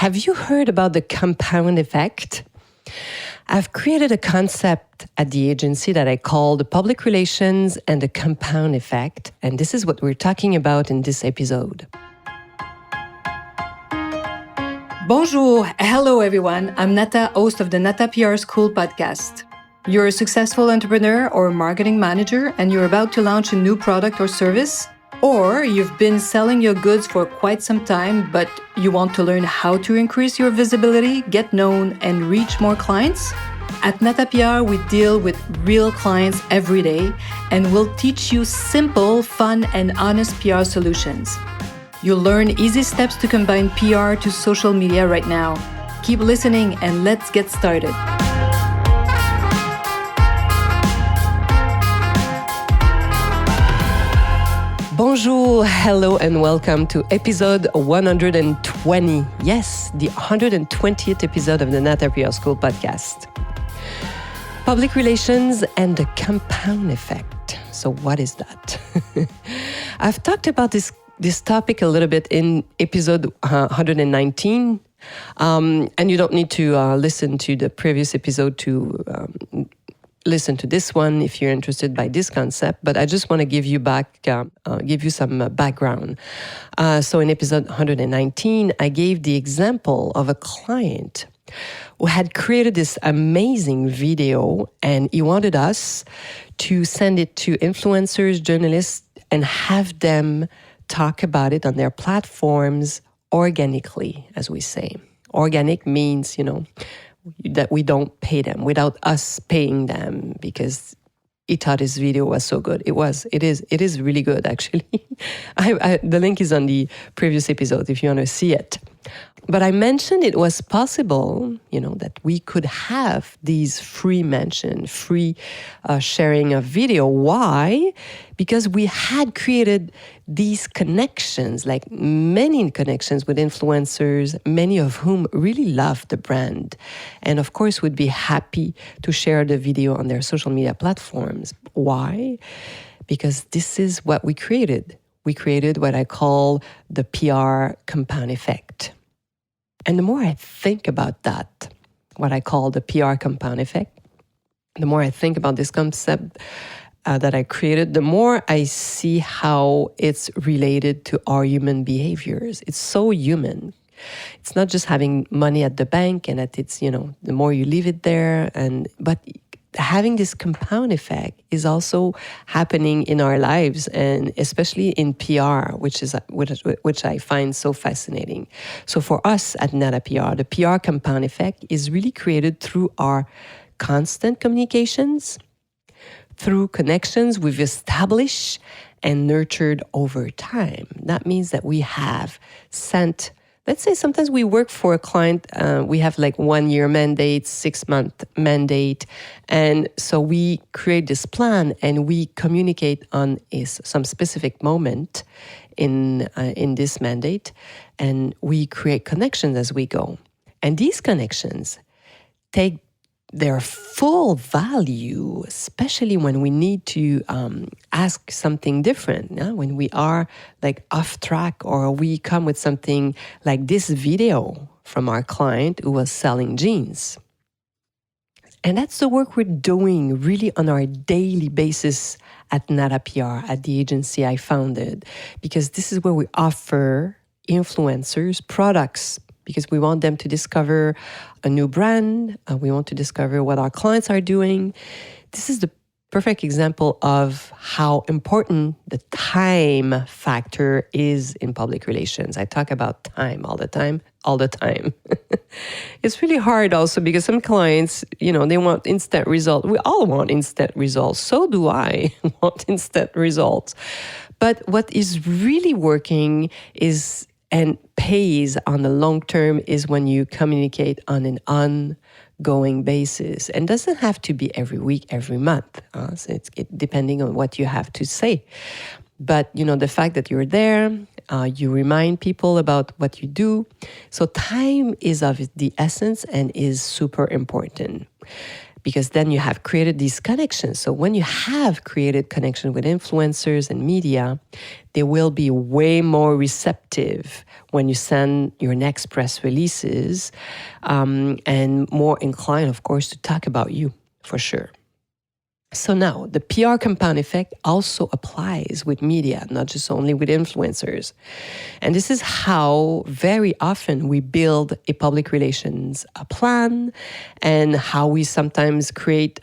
Have you heard about the compound effect? I've created a concept at the agency that I call the public relations and the compound effect, and this is what we're talking about in this episode. Bonjour, hello everyone. I'm Nata, host of the Nata PR School podcast. You're a successful entrepreneur or marketing manager and you're about to launch a new product or service, or you've been selling your goods for quite some time, but you want to learn how to increase your visibility, get known, and reach more clients? At Nata PR, we deal with real clients every day and we'll teach you simple, fun, and honest PR solutions. You'll learn easy steps to combine PR to social media right now. Keep listening and let's get started. Bonjour, hello, and welcome to episode 120. Yes, the 120th episode of the Nata PR School podcast. Public relations and the compound effect. So what is that? I've talked about this topic a little bit in episode 119, and you don't need to listen to the previous episode to listen to this one if you're interested by this concept, but I just want to give you some background. So in episode 119, I gave the example of a client who had created this amazing video, and he wanted us to send it to influencers, journalists, and have them talk about it on their platforms organically, as we say. Organic means, that we don't pay them without us paying them because he thought his video was so good. It is really good, actually. The link is on the previous episode if you want to see it. But I mentioned it was possible, that we could have these free sharing of video. Why? Because we had created these connections, like many connections with influencers, many of whom really love the brand. And of course, would be happy to share the video on their social media platforms. Why? Because this is what we created. We created what I call the PR compound effect. And the more I think about that, what I call the PR compound effect, the more I think about this concept that I created, the more I see how it's related to our human behaviors. It's so human. It's not just having money at the bank and that it's, the more you leave it there, but having this compound effect is also happening in our lives, and especially in PR, which I find so fascinating. So for us at Nata PR, the PR compound effect is really created through our constant communications, through connections we've established and nurtured over time. That means that we have sent, let's say sometimes we work for a client, we have like 1 year mandate, 6-month mandate. And so we create this plan and we communicate on some specific moment in this mandate. And we create connections as we go. And these connections take their full value, especially when we need to ask something different, when we are like off track, or we come with something like this video from our client who was selling jeans. And that's the work we're doing really on our daily basis at Nata PR, at the agency I founded, because this is where we offer influencers products, because we want them to discover a new brand. We want to discover what our clients are doing. This is the perfect example of how important the time factor is in public relations. I talk about time all the time. It's really hard also because some clients, they want instant results. We all want instant results. So do I want instant results. But what is really working is and pays on the long term is when you communicate on an ongoing basis. And doesn't have to be every week, every month. So it's depending on what you have to say. But, the fact that you're there, you remind people about what you do. So time is of the essence and is super important. because then you have created these connections. So when you have created connection with influencers and media, they will be way more receptive when you send your next press releases, and more inclined, of course, to talk about you, for sure. So now, the PR compound effect also applies with media, not just only with influencers. And this is how very often we build a public relations plan, and how we sometimes create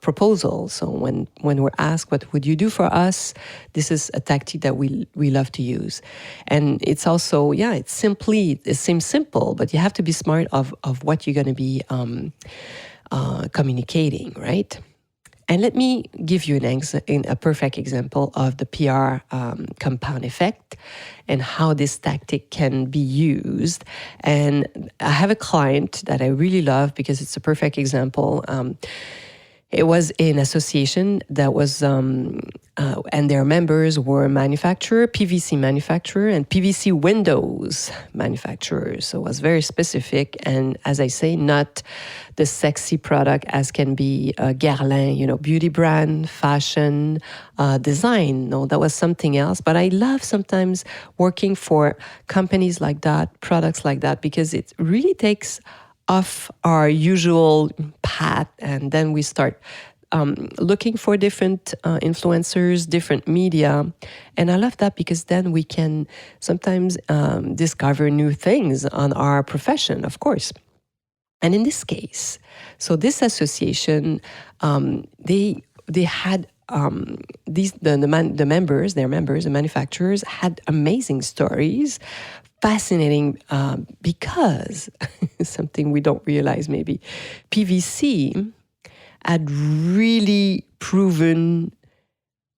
proposals. So when we're asked, what would you do for us? This is a tactic that we love to use. And it's also, it seems simple, but you have to be smart of what you're going to be communicating, right? And let me give you a perfect example of the PR compound effect and how this tactic can be used. And I have a client that I really love because it's a perfect example. It was an association that was, and their members were PVC manufacturer, and PVC windows manufacturers. So it was very specific. And as I say, not the sexy product as can be Guerlain, beauty brand, fashion, design. No, that was something else. But I love sometimes working for companies like that, products like that, because it really takes off our usual path, and then we start looking for different influencers, different media. And I love that because then we can sometimes discover new things on our profession, of course. And in this case, so this association, they had the members, the manufacturers had amazing stories. Fascinating because something we don't realize maybe, PVC had really proven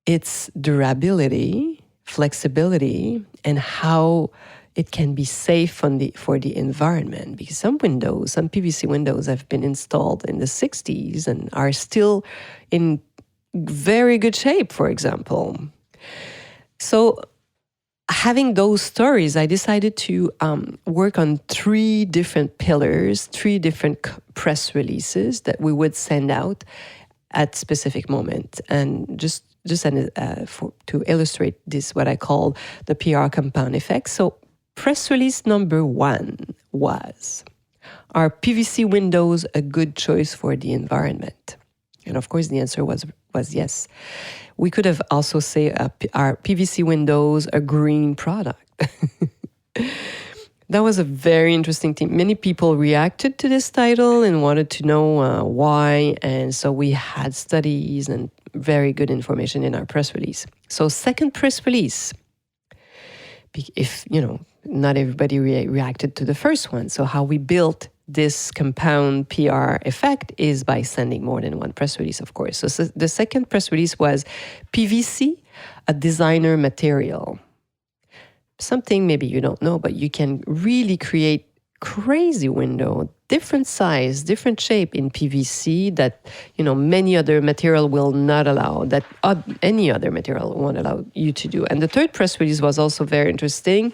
its durability, flexibility, and how it can be safe for the environment. Because some PVC windows have been installed in the 60s and are still in very good shape, for example. So having those stories, I decided to work on 3 different pillars, 3 different press releases that we would send out at specific moment. And just to illustrate this, what I call the PR compound effect. So press release number 1 was, are PVC windows a good choice for the environment? And of course, the answer was yes. We could have also say, are PVC windows a green product? That was a very interesting thing. Many people reacted to this title and wanted to know why. And so we had studies and very good information in our press release. So second press release, if, not everybody reacted to the first one. So how we built this compound PR effect is by sending more than one press release, of course. So the second press release was PVC, a designer material. Something maybe you don't know, but you can really create crazy window, different size, different shape in PVC that, many other material will not allow, that any other material won't allow you to do. And the third press release was also very interesting.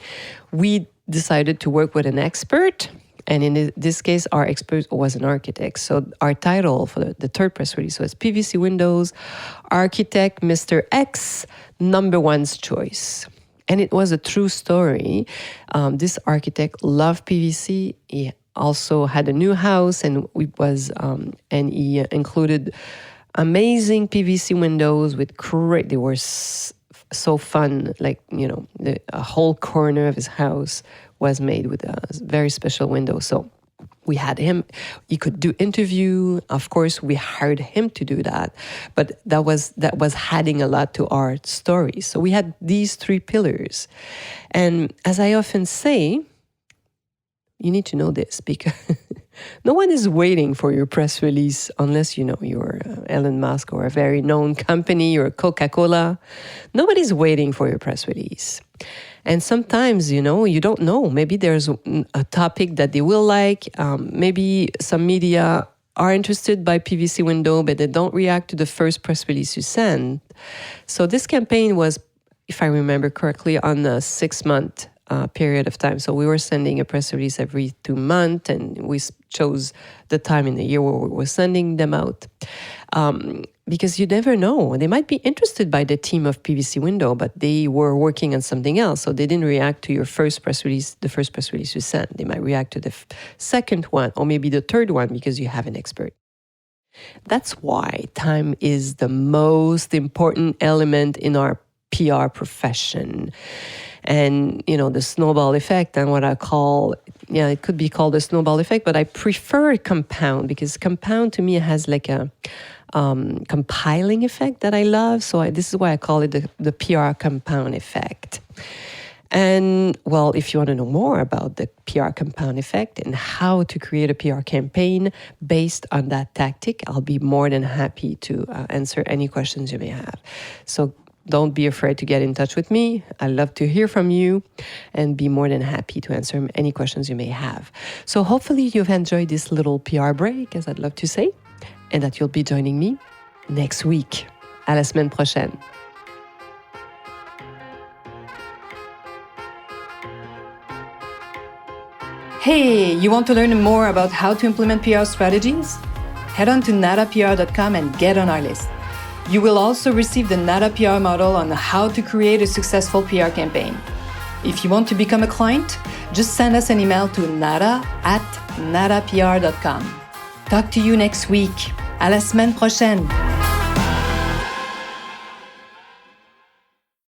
We decided to work with an expert. And in this case, our expert was an architect. So our title for the third press release was PVC Windows, Architect Mr. X, number one's choice. And it was a true story. This architect loved PVC. He also had a new house, and he included amazing PVC windows with great. They were so fun. Like a whole corner of his house was made with a very special window. So we had him. He could do interview. Of course, we hired him to do that. But that was adding a lot to our story. So we had these 3 pillars. And as I often say, you need to know this because no one is waiting for your press release unless you're Elon Musk or a very known company or Coca-Cola. Nobody's waiting for your press release. And sometimes, you don't know. Maybe there's a topic that they will like. Maybe some media are interested by PVC window, but they don't react to the first press release you send. So this campaign was, if I remember correctly, on a 6-month period of time. So we were sending a press release every 2 months, and we chose the time in the year where we were sending them out. Because you never know. They might be interested by the team of PVC Window, but they were working on something else. So they didn't react to your first press release, the first press release you sent. They might react to the second one, or maybe the third one, because you have an expert. That's why time is the most important element in our PR profession. And, the snowball effect, and what I call, it could be called a snowball effect, but I prefer compound, because compound to me has like a compiling effect that I love. So this is why I call it the PR compound effect. And well, if you want to know more about the PR compound effect and how to create a PR campaign based on that tactic, I'll be more than happy to answer any questions you may have. So don't be afraid to get in touch with me. I love to hear from you and be more than happy to answer any questions you may have. So hopefully you've enjoyed this little PR break, as I'd love to say, and that you'll be joining me next week. À la semaine prochaine. Hey, you want to learn more about how to implement PR strategies? Head on to natapr.com and get on our list. You will also receive the Nata PR model on how to create a successful PR campaign. If you want to become a client, just send us an email to nata@natapr.com. Talk to you next week. À la semaine prochaine.